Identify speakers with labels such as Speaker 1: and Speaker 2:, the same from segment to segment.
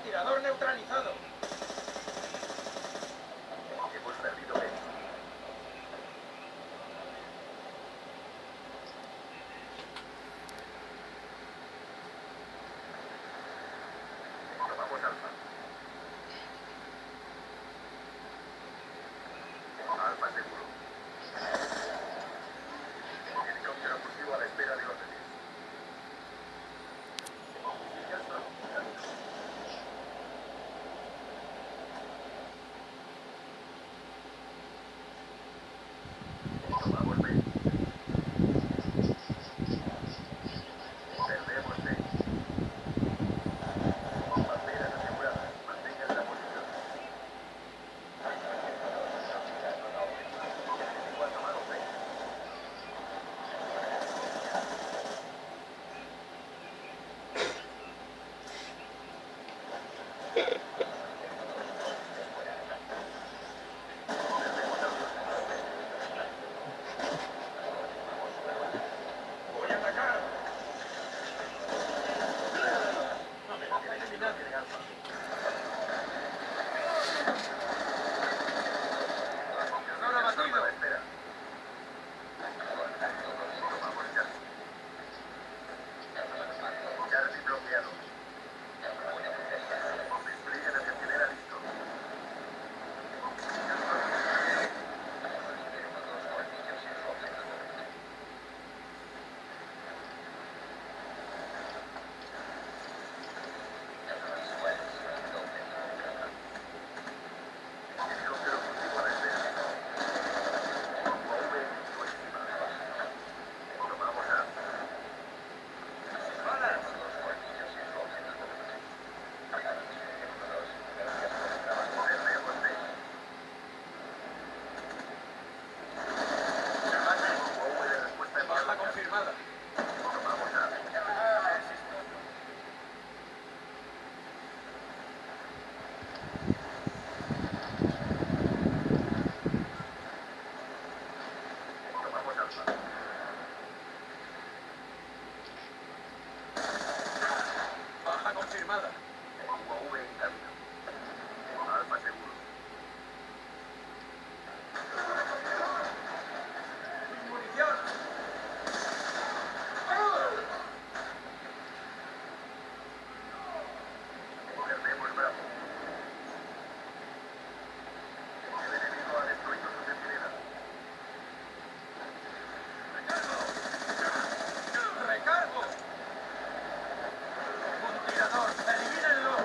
Speaker 1: Tirador neutralizado.
Speaker 2: Hemos perdido B. Tomamos Alfa. Alfa seguro. Helicóptero furtivo a la espera de órdenes. Ya está. Tomamos B. Perdemos B. Banderas aseguradas. Mantengan la posición. Enemigo ha tomado B. Perdemos Alfa.
Speaker 1: Voy a atacar.
Speaker 2: Amenaza enemigo tiene Alfa.
Speaker 1: Tirador abatido.
Speaker 2: A la espera. Tomamos Charlie. Charlie bloqueado. Despliegue de centinela listo. Helicóptero furtivo a la espera. UAV enemigo encima. Tomamos A.
Speaker 1: Balas.
Speaker 2: Perdemos B. UAV de respuesta enviada.
Speaker 1: Baja confirmada.
Speaker 2: Tomamos A. Tomamos Alfa.
Speaker 1: Baja confirmada.
Speaker 2: UAV en camino. Alfa seguro.
Speaker 1: Munición.
Speaker 2: Perdemos Bravo. El enemigo ha destruido su centinela.
Speaker 1: Recargo. Un tirador. Elimínenlo.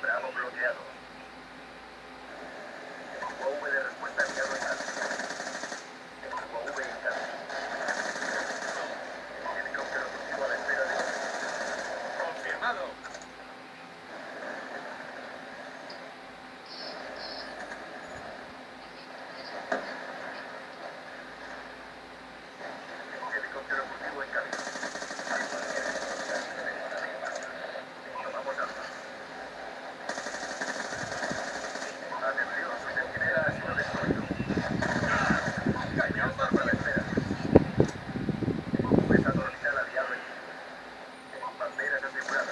Speaker 2: Bravo bloqueado. UAV de respuesta enviado en camino. UAV en camino. Helicóptero furtivo a la espera de
Speaker 1: Confirmado.
Speaker 2: helicóptero furtivo en camino. Tomamos alfa. Atención, su centinela ha sido destruido. Cañón bajo la espera. Fuerza orbital aliado en. Banderas aseguradas.